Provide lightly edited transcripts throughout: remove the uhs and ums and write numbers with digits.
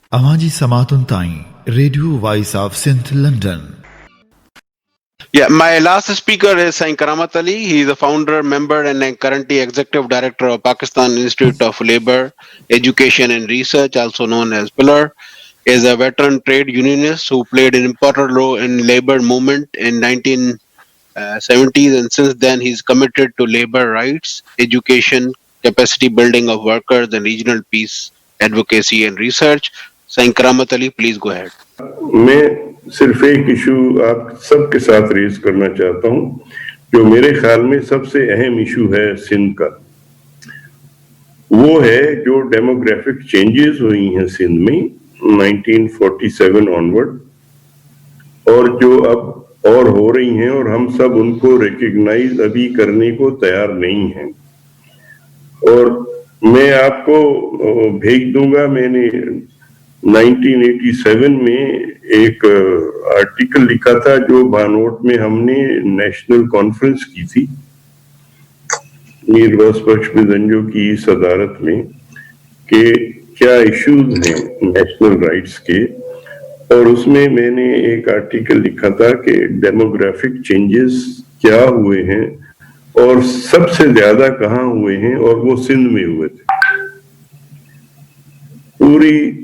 Amaji Samatun Tain, Radio Voice of St. London. Yeah, my last speaker is Sain Karamat Ali. He is a founder, member, and currently executive director of Pakistan Institute of Labour, Education and Research, also known as Pillar. He is a veteran trade unionist who played an important role in labor movement in 1970s, and since then he's committed to labor rights, education, capacity building of workers, and regional peace advocacy and research. Sain Karamat Ali, please go ahead. मैं सिर्फ एक issue आप सबके साथ raise करना चाहता हूं जो मेरे ख्याल में सबसे अहम इशू है सिंध का। वो है जो डेमोग्राफिक चेंजेस हुई हैं सिंध में 1947 ऑनवर्ड और जो अब और हो रही हैं और हम सब उनको रिकॉग्नाइज अभी करने को तैयार नहीं हैं। और मैं आपको भेज दूंगा, मैंने 1987 में एक आर्टिकल लिखा था जो बानोट में हमने नेशनल कॉन्फ्रेंस की थी मीर बख्श बिजंजो की सदारत में कि क्या इश्यूज हैं नेशनल राइट्स के, और उसमें मैंने एक आर्टिकल लिखा था कि डेमोग्राफिक चेंजेस क्या हुए हैं और सबसे ज्यादा कहाँ हुए हैं, और वो सिंध में हुए थे। पूरी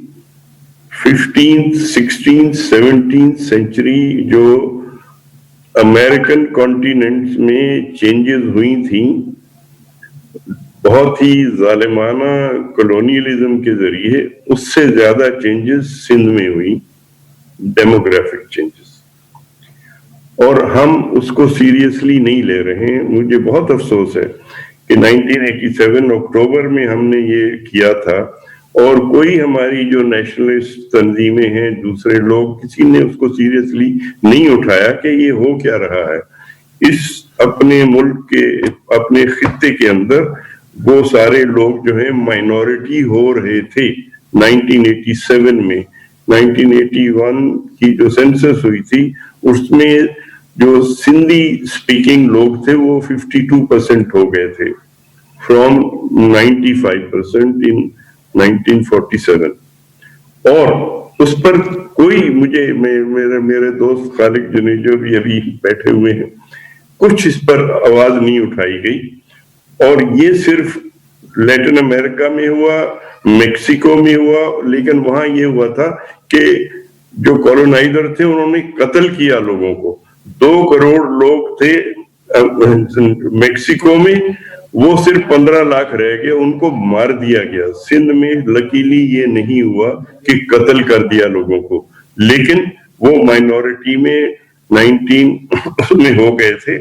15th, 16th, 17th सेंचुरी जो अमेरिकन कॉन्टिनेंट में चेंजेस हुई थी बहुत ही जालिमाना कॉलोनियलिज्म के जरिए, उससे ज्यादा चेंजेस सिंध में हुई, डेमोग्राफिक चेंजेस, और हम उसको सीरियसली नहीं ले रहे हैं। मुझे बहुत अफसोस है कि 1987 अक्टूबर में हमने ये किया था और कोई हमारी जो नेशनलिस्ट तंजीमें हैं, दूसरे लोग, किसी ने उसको सीरियसली नहीं उठाया कि ये हो क्या रहा है इस अपने मुल्क के, अपने खित्ते के अंदर। वो सारे लोग जो हैं माइनॉरिटी हो रहे थे 1987 में। 1981 की जो सेंसस हुई थी उसमें जो सिंधी स्पीकिंग लोग थे वो 52% हो गए थे फ्रॉम 95% इन 1947। और उस पर कोई मेरे दोस्त खालिद जुनेजो भी अभी बैठे हुए हैं, कुछ इस पर आवाज नहीं उठाई गई। और ये सिर्फ लैटिन अमेरिका में हुआ, मेक्सिको में हुआ, लेकिन वहां ये हुआ था कि जो कॉलोनाइजर थे उन्होंने कत्ल किया लोगों को। 2 करोड़ लोग थे मेक्सिको में, वो सिर्फ 15 लाख रह गए, उनको मार दिया गया। सिंध में लकीली ये नहीं हुआ कि कत्ल कर दिया लोगों को, लेकिन वो माइनॉरिटी में 19 में हो गए थे।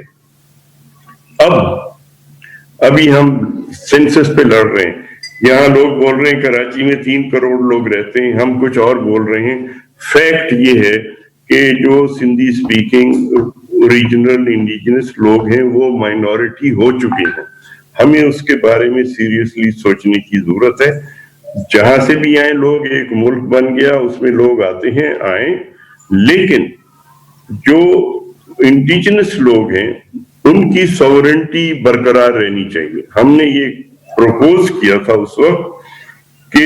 अभी हम सेंसस पे लड़ रहे हैं, यहाँ लोग बोल रहे हैं कराची में 3 करोड़ लोग रहते हैं, हम कुछ और बोल रहे हैं। फैक्ट ये है कि जो सिंधी स्पीकिंग ओरिजिनल इंडिजिनस लोग हैं वो माइनॉरिटी हो चुके हैं। हमें उसके बारे में सीरियसली सोचने की जरूरत है। जहां से भी आए लोग, एक मुल्क बन गया, उसमें लोग आते हैं, आए, लेकिन जो इंडिजिनस लोग हैं उनकी सॉवरेंटी बरकरार रहनी चाहिए। हमने ये प्रपोज किया था उस वक्त कि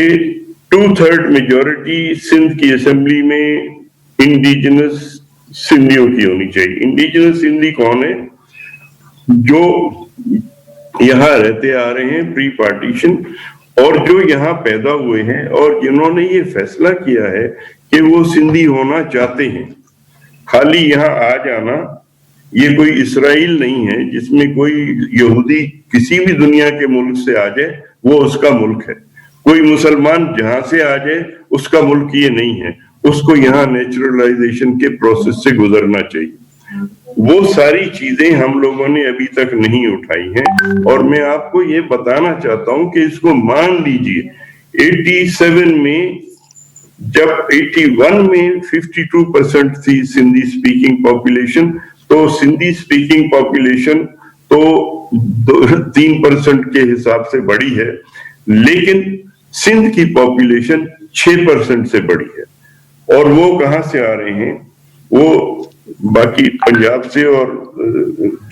2/3 मेजॉरिटी सिंध की असेंबली में इंडिजिनस सिंधियों की होनी चाहिए। इंडिजिनस सिंधी कौन है? जो यहाँ रहते आ रहे हैं प्री पार्टीशन, और जो यहाँ पैदा हुए हैं और जिन्होंने ये फैसला किया है कि वो सिंधी होना चाहते हैं। खाली यहाँ आ जाना, ये कोई इसराइल नहीं है जिसमें कोई यहूदी किसी भी दुनिया के मुल्क से आ जाए वो उसका मुल्क है। कोई मुसलमान जहां से आ जाए उसका मुल्क ये नहीं है, उसको यहाँ नेचुरलाइजेशन के प्रोसेस से गुजरना चाहिए। वो सारी चीजें हम लोगों ने अभी तक नहीं उठाई हैं, और मैं आपको ये बताना चाहता हूं कि इसको मान लीजिए 87 में, जब 81 में 52% थी सिंधी स्पीकिंग पॉपुलेशन, तो सिंधी स्पीकिंग पॉपुलेशन तो 3% के हिसाब से बढ़ी है, लेकिन सिंध की पॉपुलेशन 6% से बढ़ी है। और वो कहां से आ रहे हैं? वो बाकी पंजाब से और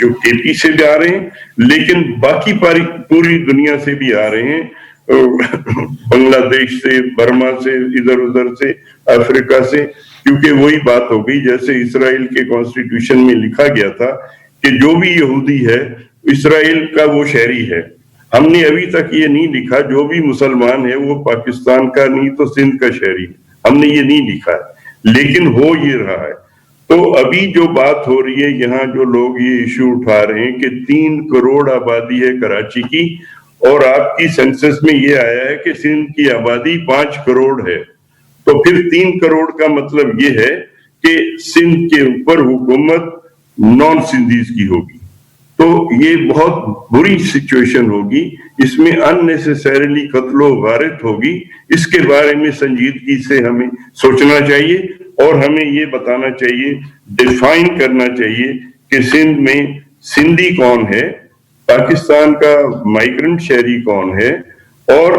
जो केपी से भी आ रहे हैं, लेकिन बाकी पूरी दुनिया से भी आ रहे हैं। बांग्लादेश से, बर्मा से, इधर उधर से, अफ्रीका से, क्योंकि वही बात हो गई जैसे इसराइल के कॉन्स्टिट्यूशन में लिखा गया था कि जो भी यहूदी है इसराइल का वो शहरी है। हमने अभी तक ये नहीं लिखा जो भी मुसलमान है वो पाकिस्तान का नहीं तो सिंध का शहरी है, हमने ये नहीं लिखा है, लेकिन हो ये रहा है। तो अभी जो बात हो रही है, यहाँ जो लोग ये इश्यू उठा रहे हैं कि 3 करोड़ आबादी है कराची की, और आपकी सेंसस में ये आया है कि सिंध की आबादी 5 करोड़ है, तो फिर 3 करोड़ का मतलब ये है कि सिंध के ऊपर हुकूमत नॉन सिंधीज की होगी। तो ये बहुत बुरी सिचुएशन होगी, इसमें अननेसेसरीली कत्लो गारत होगी। इसके बारे में संजीदगी से हमें सोचना चाहिए और हमें ये बताना चाहिए, डिफाइन करना चाहिए कि सिंध में सिंधी कौन है, पाकिस्तान का माइग्रेंट शहरी कौन है, और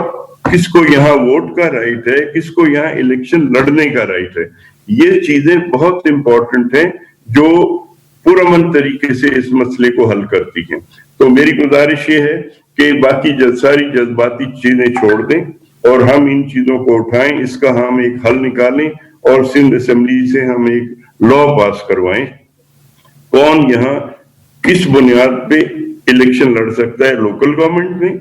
किसको यहाँ वोट का राइट है, किसको यहाँ इलेक्शन लड़ने का राइट है। ये चीजें बहुत इंपॉर्टेंट हैं जो पुरअमन तरीके से इस मसले को हल करती हैं। तो मेरी गुजारिश ये है कि बाकी सारी जज्बाती चीजें छोड़ दें और हम इन चीजों को उठाएं, इसका हम एक हल निकालें और सिंध असेंबली से हम एक लॉ पास करवाएं। कौन यहाँ किस बुनियाद पे इलेक्शन लड़ सकता है, लोकल गवर्नमेंट में,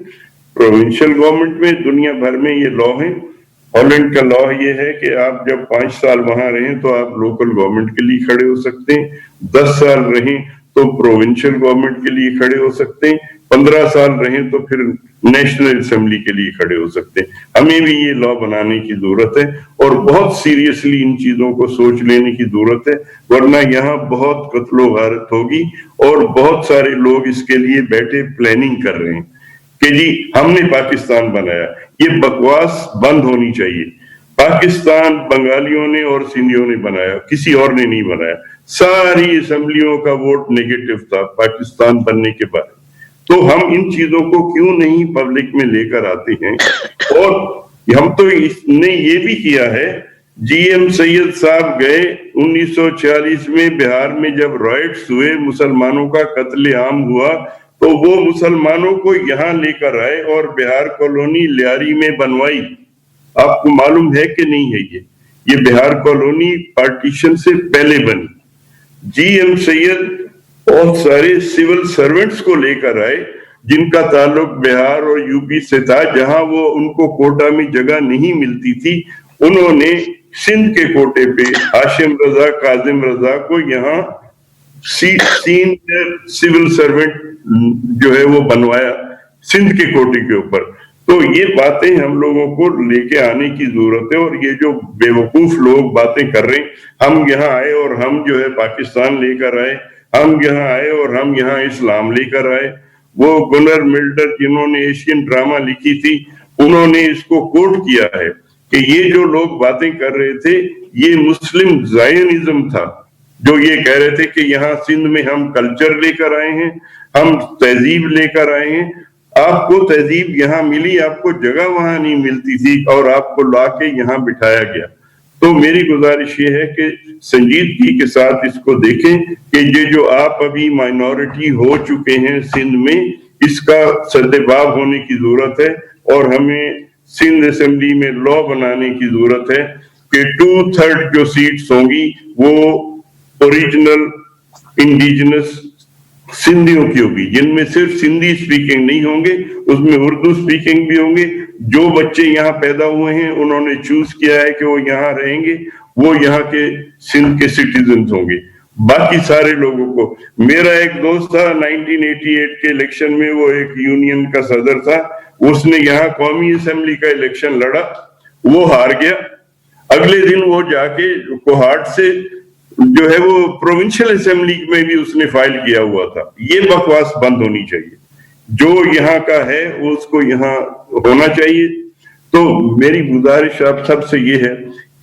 प्रोविंशियल गवर्नमेंट में, दुनिया भर में ये लॉ है। हॉलैंड का लॉ ये है कि आप जब 5 साल वहां रहें तो आप लोकल गवर्नमेंट के लिए खड़े हो सकते हैं, 10 साल रहें तो प्रोविंशियल गवर्नमेंट के लिए खड़े हो सकते हैं, 15 साल रहें तो फिर नेशनल असेंबली के लिए खड़े हो सकते हैं। हमें भी ये लॉ बनाने की जरूरत है और बहुत सीरियसली इन चीजों को सोच लेने की जरूरत है, वरना यहाँ बहुत कत्लो गारत होगी और बहुत सारे लोग इसके लिए बैठे प्लानिंग कर रहे हैं कि जी हमने पाकिस्तान बनाया। ये बकवास बंद होनी चाहिए। पाकिस्तान बंगालियों ने और सिंधियों ने बनाया, किसी और ने नहीं बनाया। सारी असेंबलियों का वोट नेगेटिव था पाकिस्तान बनने के बाद। तो हम इन चीजों को क्यों नहीं पब्लिक में लेकर आते हैं? और हम तो इसने ये भी किया है, जीएम सैयद साहब गए 1946 में बिहार में, जब राइट्स हुए, मुसलमानों का कत्लेआम हुआ, तो वो मुसलमानों को यहाँ लेकर आए और बिहार कॉलोनी लियारी में बनवाई। आपको मालूम है कि नहीं है? ये बिहार कॉलोनी पार्टीशन से पहले बनी। जीएम सैयद बहुत सारे सिविल सर्वेंट्स को लेकर आए जिनका ताल्लुक बिहार और यूपी से था, जहां वो उनको कोटा में जगह नहीं मिलती थी। उन्होंने सिंध के कोटे पे हाशिम रजा, काजिम रजा को यहाँ सीनियर सिविल सर्वेंट जो है वो बनवाया सिंध के कोटे के ऊपर। तो ये बातें हम लोगों को लेके आने की जरूरत है। और ये जो बेवकूफ लोग बातें कर रहे हैं, हम यहाँ आए और हम जो है पाकिस्तान लेकर आए, हम यहाँ आए और हम यहाँ इस्लाम लेकर आए। वो गुनर मिल्डर जिन्होंने एशियन ड्रामा लिखी थी, उन्होंने इसको कोट किया है कि ये जो लोग बातें कर रहे थे ये मुस्लिम जायनिज्म था, जो ये कह रहे थे कि यहाँ सिंध में हम कल्चर लेकर आए हैं, हम तहजीब लेकर आए हैं। आपको तहजीब यहाँ मिली, आपको जगह वहां नहीं मिलती थी और आपको लाके यहाँ बिठाया गया। तो मेरी गुजारिश ये है कि संजीदगी के साथ इसको देखें कि ये जो आप अभी माइनॉरिटी हो चुके हैं सिंध में, इसका सद्भाव होने की जरूरत है। और हमें सिंध असेंबली में लॉ बनाने की जरूरत है कि 2/3 जो सीट्स होंगी वो ओरिजिनल इंडिजिनस सिंधियों की होगी, जिनमें सिर्फ सिंधी स्पीकिंग नहीं होंगे, उसमें उर्दू स्पीकिंग भी होंगे। जो बच्चे यहाँ पैदा हुए हैं उन्होंने चूज किया है कि वो यहाँ रहेंगे, वो यहाँ के सिंध के सिटीजन होंगे। बाकी सारे लोगों को, मेरा एक दोस्त था 1988 के इलेक्शन में, वो एक यूनियन का सदर था, उसने यहाँ कौमी असेंबली का इलेक्शन लड़ा, वो हार गया। अगले दिन वो जाके कोहाट से जो है वो प्रोविंशियल असेंबली में भी उसने फाइल किया हुआ था। ये बकवास बंद होनी चाहिए। जो यहाँ का है वो उसको यहाँ होना चाहिए। तो मेरी गुजारिश आप सबसे ये है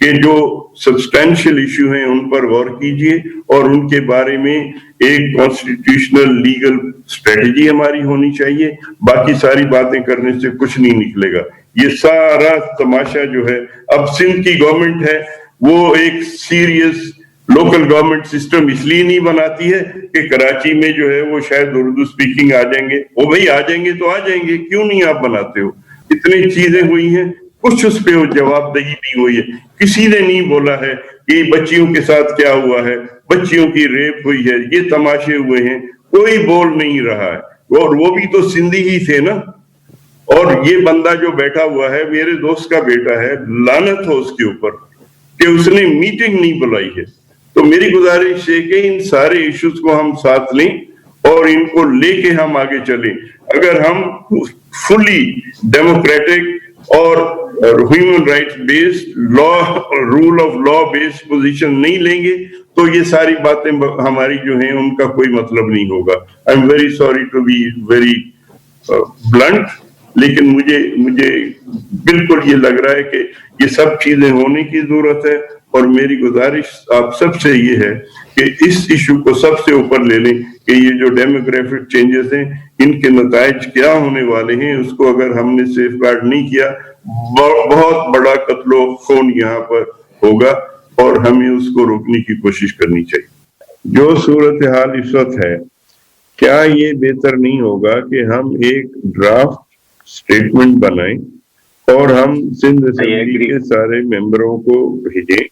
कि जो सब्सटेंशियल इश्यू हैं उन पर गौर कीजिए और उनके बारे में एक कॉन्स्टिट्यूशनल लीगल स्ट्रेटेजी हमारी होनी चाहिए। बाकी सारी बातें करने से कुछ नहीं निकलेगा। ये सारा तमाशा जो है, अब सिंध की गवर्नमेंट है वो एक सीरियस लोकल गवर्नमेंट सिस्टम इसलिए नहीं बनाती है कि कराची में जो है वो शायद उर्दू स्पीकिंग आ जाएंगे। वो भाई आ जाएंगे तो आ जाएंगे, क्यों नहीं आप बनाते हो? इतनी चीजें हुई हैं, कुछ उस पे जवाबदेही नहीं हुई है। किसी ने नहीं बोला है कि बच्चियों के साथ क्या हुआ है, बच्चियों की रेप हुई है, ये तमाशे हुए हैं, कोई बोल नहीं रहा है। और वो भी तो सिंधी ही थे ना। और ये बंदा जो बैठा हुआ है मेरे दोस्त का बेटा है, लानत हो उसके ऊपर कि उसने मीटिंग नहीं बुलाई है। तो मेरी गुजारिश है कि इन सारे इश्यूज को हम साथ लें और इनको लेके हम आगे चलें। अगर हम फुली डेमोक्रेटिक और human rights based law, rule of law based position नहीं लेंगे तो ये सारी बातें हमारी जो हैं उनका कोई मतलब नहीं होगा। I am very sorry to be very blunt, लेकिन मुझे बिल्कुल ये लग रहा है कि ये सब चीजें होने की जरूरत है। और मेरी गुजारिश आप सबसे ये है कि इस इशू को सबसे ऊपर ले लें कि ये जो डेमोग्राफिक चेंजेस हैं इनके नताइज क्या होने वाले हैं, उसको अगर हमने सेफ गार्ड नहीं किया बहुत बड़ा कत्लो खून यहाँ पर होगा और हमें उसको रोकने की कोशिश करनी चाहिए। जो सूरत हाल इस वक्त है, क्या ये बेहतर नहीं होगा कि हम एक ड्राफ्ट स्टेटमेंट बनाएं और हम सिंध असेंबली के सारे मेंबरों को भेजें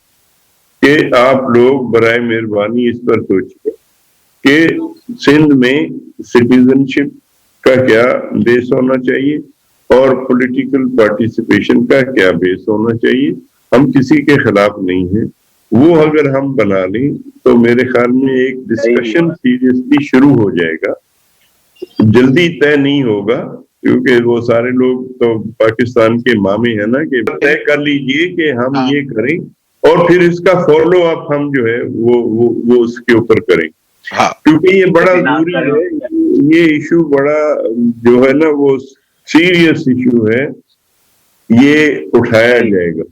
कि आप लोग बराए मेहरबानी इस पर सोचिए कि सिंध में सिटीजनशिप का क्या बेस होना चाहिए और पॉलिटिकल पार्टिसिपेशन का क्या बेस होना चाहिए। हम किसी के खिलाफ नहीं हैं, वो अगर हम बना लें तो मेरे ख्याल में एक डिस्कशन सीरियसली शुरू हो जाएगा। जल्दी तय नहीं होगा क्योंकि वो सारे लोग तो पाकिस्तान के मामे हैं ना, कि तय कर लीजिए कि हम ये करें और फिर इसका फॉलो अप हम जो है वो उसके ऊपर करें। क्योंकि ये बड़ा जरूरी है, ये इशू बड़ा जो है ना वो सीरियस इशू है, ये उठाया जाएगा।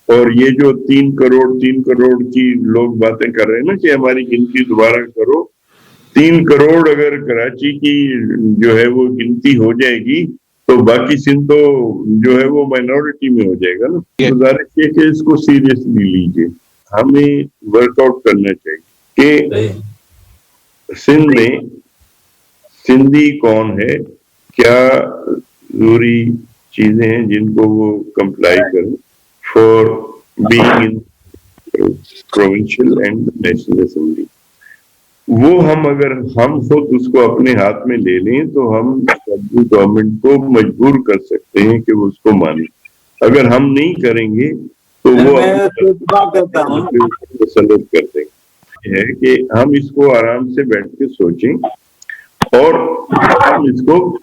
और ये जो 3 करोड़ की लोग बातें कर रहे हैं ना कि हमारी गिनती दोबारा करो, 3 करोड़ अगर कराची की जो है वो गिनती हो जाएगी तो बाकी सिंध तो जो है वो माइनॉरिटी में हो जाएगा ना। गुजारिश है कि इसको सीरियसली लीजिए। हमें वर्कआउट करना चाहिए कि सिंध में सिंधी कौन है, क्या जरूरी चीजें हैं जिनको वो कंप्लाई करें for being in provincial and national assembly. वो अगर हम खुद उसको अपने हाथ में ले लें तो हम गवर्नमेंट को मजबूर कर सकते हैं कि वो उसको माने। अगर हम नहीं करेंगे तो वो तसल्लुत कर देंगे। है कि हम इसको आराम से बैठ के सोचें और हम इसको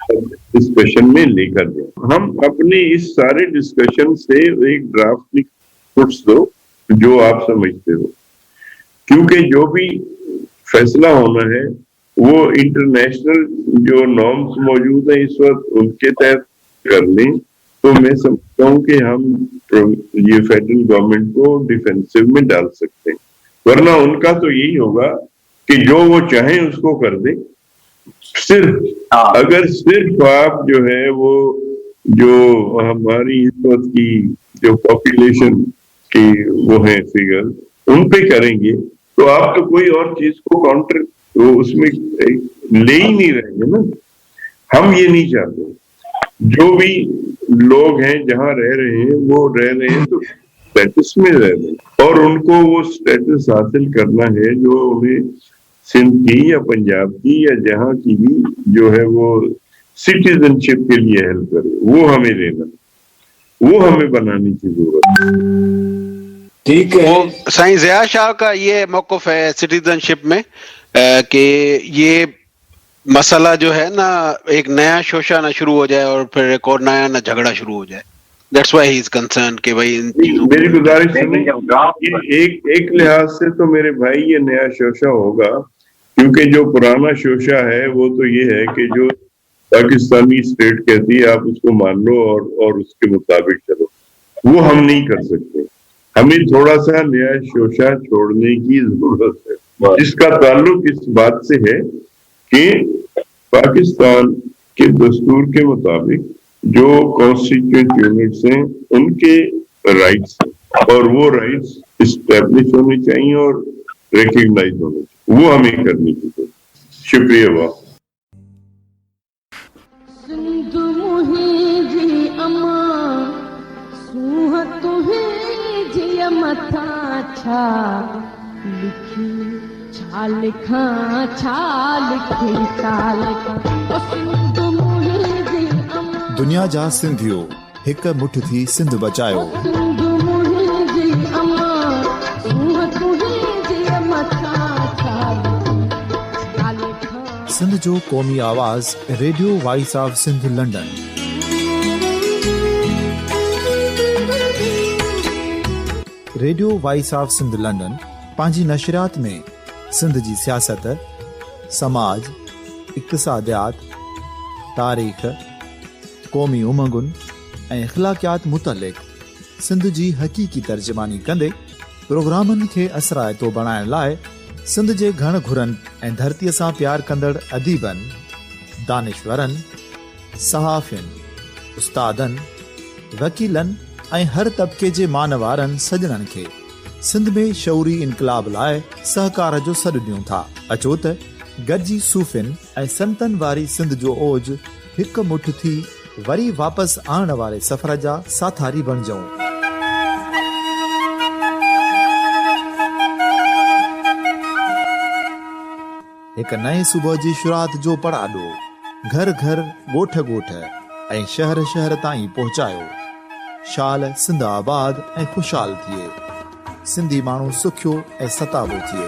डिस्कशन में लेकर दें। हम अपने इस सारे डिस्कशन से एक ड्राफ्ट पुट्स दो जो आप समझते हो, क्योंकि जो भी फैसला होना है वो इंटरनेशनल जो नॉर्म्स मौजूद हैं इस वक्त उनके तहत कर लें तो मैं समझता हूँ कि हम ये फेडरल गवर्नमेंट को डिफेंसिव में डाल सकते हैं। वरना उनका तो यही होगा कि जो वो चाहें उसको कर दे। अगर सिर्फ आप जो है वो जो हमारी इस वक्त की जो पॉपुलेशन की वो है फिगर उन पे करेंगे तो आप तो कोई और चीज को काउंटर उसमें ले ही नहीं रहेंगे ना। हम ये नहीं चाहते। जो भी लोग हैं जहां रह रहे हैं वो रह रहे हैं तो स्टेटस में रह रहे हैं और उनको वो स्टेटस हासिल करना है जो उन्हें सिंध की या पंजाब की या जहां की भी जो है वो सिटीजनशिप के लिए हेल्प करे, वो हमें लेना, वो हमें बनाने की जरूरत है। ठीक है। वो साईं ज़िया शाह का ये मौक़िफ़ है सिटीजनशिप में कि ये मसला जो है ना एक नया शोशा ना शुरू हो जाए और फिर एक और नया ना झगड़ा शुरू हो जाए। That's why he is concerned कि भाई इन चीजों मेरी गुजारिश सुनिए, एक लिहाज से तो मेरे भाई ये नया शोशा होगा क्योंकि जो पुराना शोशा है वो तो ये है कि जो पाकिस्तानी स्टेट कहती है आप उसको मान लो और उसके मुताबिक चलो, वो हम नहीं कर सकते। हमें थोड़ा सा नया शोशा छोड़ने की जरूरत है जिसका ताल्लुक इस बात से है कि पाकिस्तान के दस्तूर के मुताबिक जो कॉन्स्टिट्यूएंट यूनिट्स हैं उनके राइट्स और वो राइट्स इस्टेब्लिश होने चाहिए और रिकग्नाइज होने चाहिए, वो हमें करनी चाहिए। शुक्रिया। सूंह तुंहिंजी मथां छा लिखी छा लिखां छा लिखी छा लिखां ओ सिंध मुंहिंजी अमां दुनिया जा सिंधियो हिकु मुठ थी सिंध बचायो सिंध मुंहिंजी अमां सूंह तुंहिंजी मथां छा लिखी छा लिखां सिंध जो क़ौमी आवाज़ radio voice of Sindh London. Radio voice of Sindh London पंहिंजी नशरियात में सिंध जी सियासत, समाज, इक़्तिसादियात, तारीख़, क़ौमी उमंगुनि ऐं अख़लाक़ियात मुतलिक़ सिंध जी हक़ीक़ी तर्जुमानी कंदे प्रोग्रामनि खे असराइतो बणाइण लाइ सिंध जे घण घुरनि ऐं धरतीअ सां प्यार कंदड़ अदीबनि, दानिशवरनि, सहाफ़ियुनि, उस्तादनि, वकीलनि ऐं हर तबिके जे मानवारनि सजणनि खे सिंध में शऊरी इनक़लाब लाइ सहकार जो सॾु ॾियूं था। अचो त गॾिजी सूफ़ियुनि ऐं संतनि वारी सिंध जो ओज हिकु मुठ थी वरी वापसि आणण वारे सफ़र जा साथारी बणिजऊं। हिकु नए सुबुह जी शुरूआत जो पड़ाॾो घर घर, ॻोठ ॻोठ ऐं शहर शहर ताईं पहुचायो। शाल सिंध आबाद ऐं ख़ुशहाल थिए, सिंधी माण्हू सुखियो ऐं सताबो थिए।